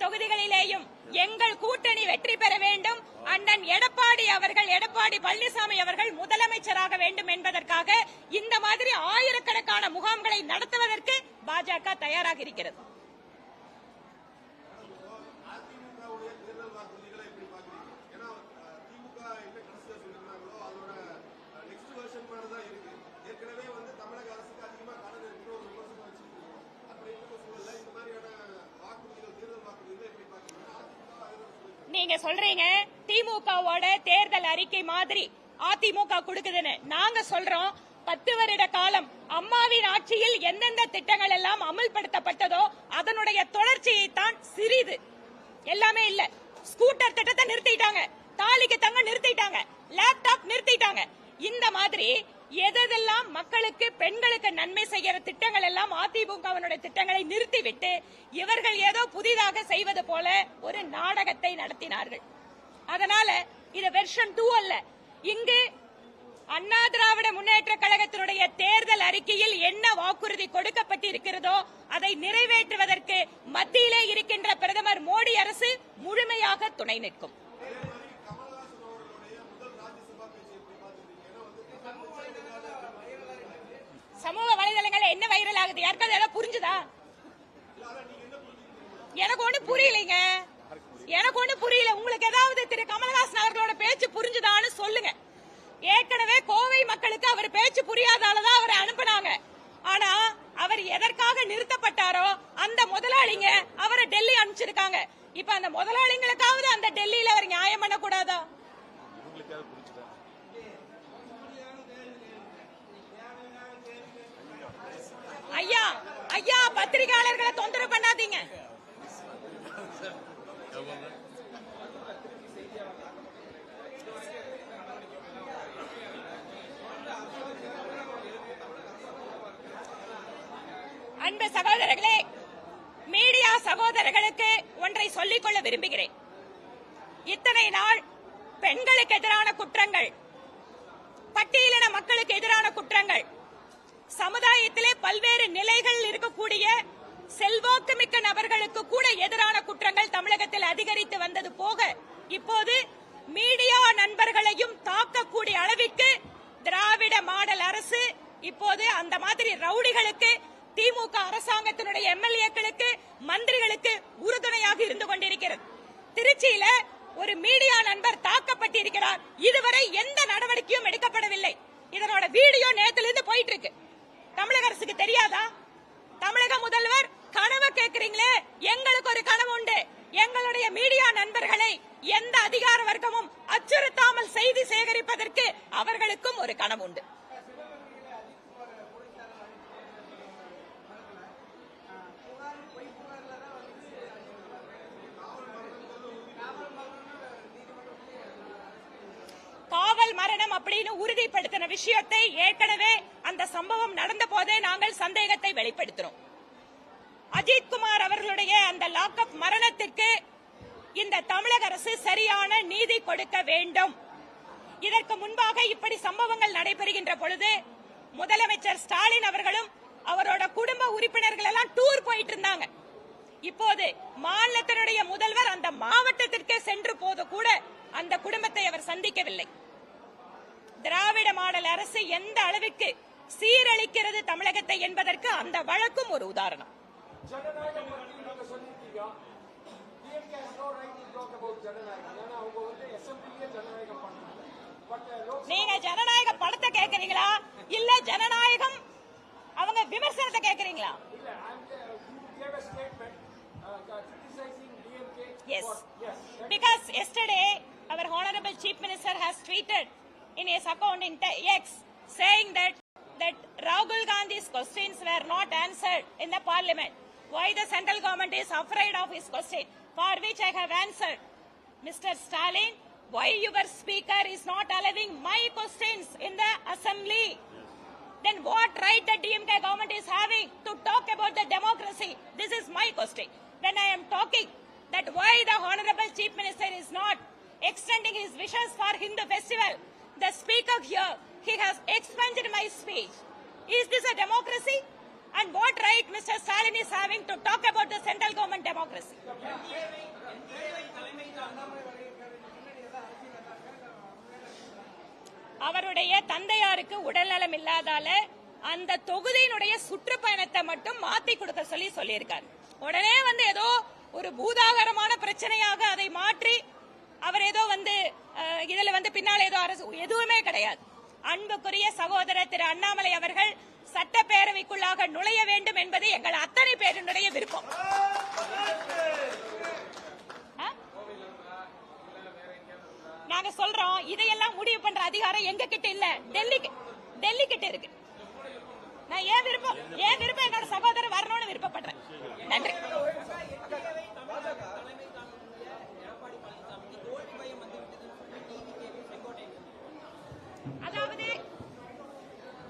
தொகுதிகளிலேயும் எங்கள் கூட்டணி வெற்றி பெற வேண்டும், அண்ணன் எடப்பாடி பழனிசாமி அவர்கள் முதலமைச்சராக வேண்டும் என்பதற்காக இந்த மாதிரி ஆயிரக்கணக்கான முகாம்களை நடத்துவதற்கு பாஜக தயாராக இருக்கிறது. நீங்க சொல்றீங்க திமுகவோட தேர்தல் அறிக்கை மாதிரி அதிமுக கொடுக்குதுன்னு. நாங்க சொல்றோம் 10 வருட காலம் அம்மாவின் ஆட்சியில் எந்தெந்த திட்டங்கள் எல்லாம் அமல்படுத்தப்பட்டதோ அதனுடைய தொடர்ச்சியை தான் சிறிது, எல்லாமே இல்ல. ஸ்கூட்டர் திட்டத்தை நிறுத்திட்டாங்க, தாலிக்கு தங்க நிறுத்திட்டாங்க, லேப்டாப் நிறுத்திட்டாங்க. இந்த மாதிரி எதெல்லாம் மக்களுக்கு பெண்களுக்கு நன்மை செய்கிற திட்டங்கள் எல்லாம் அதிமுகவினுடைய திட்டங்களை நிறுத்திவிட்டு இவர்கள் ஏதோ புதிதாக செய்வது போல ஒரு நாடகத்தை நடத்தினார்கள். அதனால இது வெர்ஷன் 2 அல்ல. இங்கு அண்ணா திராவிட முன்னேற்ற கழகத்தினுடைய தேர்தல் அறிக்கையில் என்ன வாக்குறுதி கொடுக்கப்பட்டிருக்கிறதோ அதை நிறைவேற்றுவதற்கு மத்தியிலே இருக்கின்ற பிரதமர் மோடி அரசு முழுமையாக துணை நிற்கும். சமூக வலைதளங்கள்ல என்ன வைரல் ஆகுது? யாருக்காவது ஏதாவது புரிஞ்சுதா? எனக்கு ஒண்ணு புரியலைங்க, எனக்கு ஒண்ணு புரியல. உங்களுக்கு ஏதாவது திரு கமலஹாசன் அவர்களோட பேச்சு புரிஞ்சுதான்னு சொல்லுங்க. ஏற்கனவே கோவை மக்களுக்கு அவர் பேச்சு புரியாதாலதான் அவரை அனுப்பினாங்க. ஆனா அவர் எதற்காக நிறுத்தப்பட்டாரோ அந்த முதலாளிங்க அவரை டெல்லி அனுப்பிச்சிருக்காங்க. இப்ப அந்த முதலாளிங்களுக்காவது அந்த டெல்லியில அவர் நியாயம் பண்ண கூடாதா? ஐயா பத்திரிகையாளர்களை தொந்தரவு பண்ணாதீங்க. அன்பு சகோதரர்களே, மீடியா சகோதரர்களுக்கு ஒன்றை சொல்லிக்கொள்ள விரும்புகிறேன். இத்தனை நாள் பெண்களுக்கு எதிரான குற்றங்கள், பட்டியலின மக்களுக்கு எதிரான குற்றங்கள், சமுதாயத்திலே பல்வேறு நிலைகள் இருக்கக்கூடிய செல்வாக்கு மிக்க நபர்களுக்கு கூட எதிரான குற்றங்கள் தமிழகத்தில் அதிகரித்து வந்தது போக இப்போது மீடியா நண்பர்களையும் தாக்கக்கூடிய அளவிற்கு திராவிட மாடல் அரசு இப்போது அந்த மாதிரி ரவுடிகளுக்கு, திமுக அரசாங்கத்தினுடைய எம்எல்ஏக்களுக்கு, மந்திரிகளுக்கு உறுதுணையாக இருந்து கொண்டிருக்கிறது. திருச்சியில ஒரு மீடியா நண்பர் தாக்கப்பட்டிருக்கிறார். இதுவரை எந்த நடவடிக்கையும் எடுக்கப்படவில்லை. இதனோட வீடியோ நேத்திலிருந்து போயிட்டு இருக்கு. தமிழக அரசுக்கு தெரியாதா? தமிழக முதல்வர் கனவு கேட்கிறீங்களே, எங்களுக்கு ஒரு கனவு உண்டு. எங்களுடைய மீடியா நண்பர்களை எந்த அதிகார வர்க்கமும் அச்சுறுத்தாமல் செய்தி சேகரிப்பதற்கு அவர்களுக்கும் ஒரு கனவு உண்டு. காவல் மரணம் அப்படின்னு உறுதிப்படுத்தின விஷயத்தை ஏற்கனவே அந்த சம்பவம் நடந்த போதே நாங்கள் சந்தேகத்தை வெளிப்படுத்தினோம். அஜித்குமார் அவர்களுடைய அந்த லாக்அப் மரணத்திற்கு இந்த தமிழக அரசு சரியான நீதி கொடுக்க வேண்டும். இதற்கு முன்பாக இப்படி சம்பவங்கள் நடைபெறுகின்ற பொழுது முதலமைச்சர் ஸ்டாலின் அவர்களும் அவரோட குடும்ப உறுப்பினர்கள் எல்லாம் டூர் போயிட்டு இருந்தாங்க. இப்போது மாநிலத்தினுடைய முதல்வர் அந்த மாவட்டத்திற்கே சென்று போது கூட அந்த குடும்பத்தை அவர் சந்திக்கவில்லை. திராவிட மாடல் அரசு எந்த அளவுக்கு சீரழிக்கிறது தமிழகத்தை என்பதற்கு அந்த வழக்கும் ஒரு உதாரணம். நீங்க ஜனநாயக படத்தை கேக்குறீங்களா இல்ல ஜனநாயகம் அவங்க விமர்சனத்தை கேக்குறீங்களா? Yes, because yesterday our honorable chief minister has tweeted in his account in X saying that Rahul Gandhi's questions were not answered in the parliament. Why the central government is afraid of his question? For which I have answered, Mr. Stalin, why your speaker is not allowing my questions in the assembly? Then what right the DMK government is having to talk about the democracy? This is my question. When I am talking that why the honorable chief minister is not extending his wishes for Hindu festival, the speaker here, he has expunged my speech. Is this a democracy? And what right Mr. Stalin is having to talk about the central government democracy? அவருடைய தந்தையாருக்கு உடல்நலம் இல்லாதால அந்த தொகுதியினுடைய சுற்றுப்பயணத்தை மட்டும் மாத்தி கொடுக்க சொல்லியிருக்காரு. உடனே ஏதோ ஒரு பூதாகரமான பிரச்சனையாக அதை மாற்றி அவர் ஏதோ இதுல பின்னால் ஏதோ அரசு எதுவுமே கிடையாது. அன்புக்குரிய சகோதரர் திரு அண்ணாமலை அவர்கள் சட்டப்பேரவைக்குள்ளாக நுழைய வேண்டும் என்பது எங்கள் அத்தனை பேருடைய விருப்பம். நாங்க சொல்றோம், இதையெல்லாம் முடிவு பண்ற அதிகாரம் எங்க கிட்ட இல்ல, டெல்லி கிட்ட இருக்கு. நான் ஏன் விருப்பம் என்னோட சகோதரர் வரணும்னு விருப்பப்படுறேன். நன்றி. அதாவது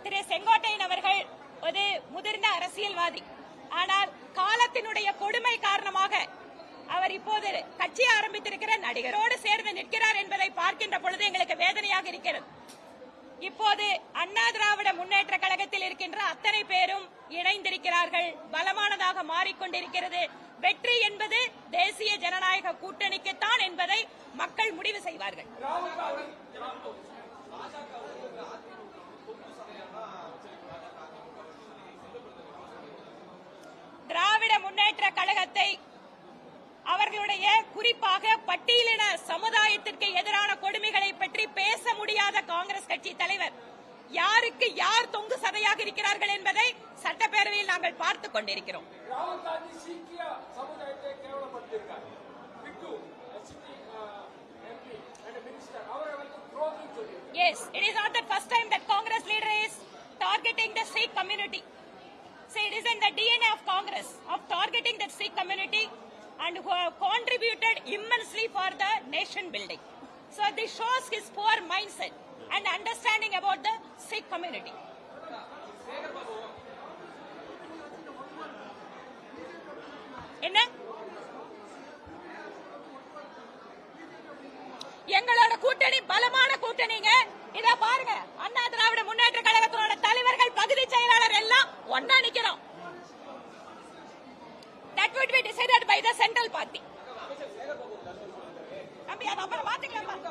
திரு செங்கோட்டையன் அவர்கள் ஒரு முதிர்ந்த அரசியல்வாதி. ஆனால் காலத்தினுடைய கொடுமை காரணமாக அவர் இப்போது கட்சி ஆரம்பித்திருக்கிற நடிகரோடு சேர்ந்து நிற்கிறார் என்பதை பார்க்கின்ற பொழுது எங்களுக்கு வேதனையாக இருக்கிறது. இப்போது அண்ணா திராவிட முன்னேற்ற கழகத்தில் இருக்கின்ற அத்தனை பேரும் இணைந்திருக்கிறார்கள், பலமானதாக மாறிக்கொண்டிருக்கிறது. வெற்றி என்பது தேசிய ஜனநாயக கூட்டணிக்குத்தான் என்பதை மக்கள் முடிவு செய்வார்கள். திராவிட முன்னேற்ற கழகத்தை அவர்களுடைய குறிப்பாக பட்டியலின சமுதாயத்திற்கு எதிரான கொடுமைகளை பற்றி பேச முடியாத காங்கிரஸ் கட்சி தலைவர் யாருக்கு யார் தொங்கு சதையாக இருக்கிறார்கள் என்பதை சட்டப்பேரவையில் நாங்கள் பார்த்துக் கொண்டிருக்கிறோம். Yes, it is not the first time that Congress leader is targeting the Sikh community. So it is in the DNA of Congress of targeting the Sikh community and who have contributed immensely for the nation building. So this shows his poor mindset and understanding about the Sikh community. என்ன எங்களோட கூட்டணி பலமான கூட்டணிங்க. இத பாருங்க, அண்ணா திராவிட முன்னேற்ற கழகத்தோட தலைவர்கள், பகுதி செயலாளர் எல்லாம் ஒண்ணா நிக்கிறோம். That would be decided by the central party. அப்புறம் பாத்துக்கலாம்.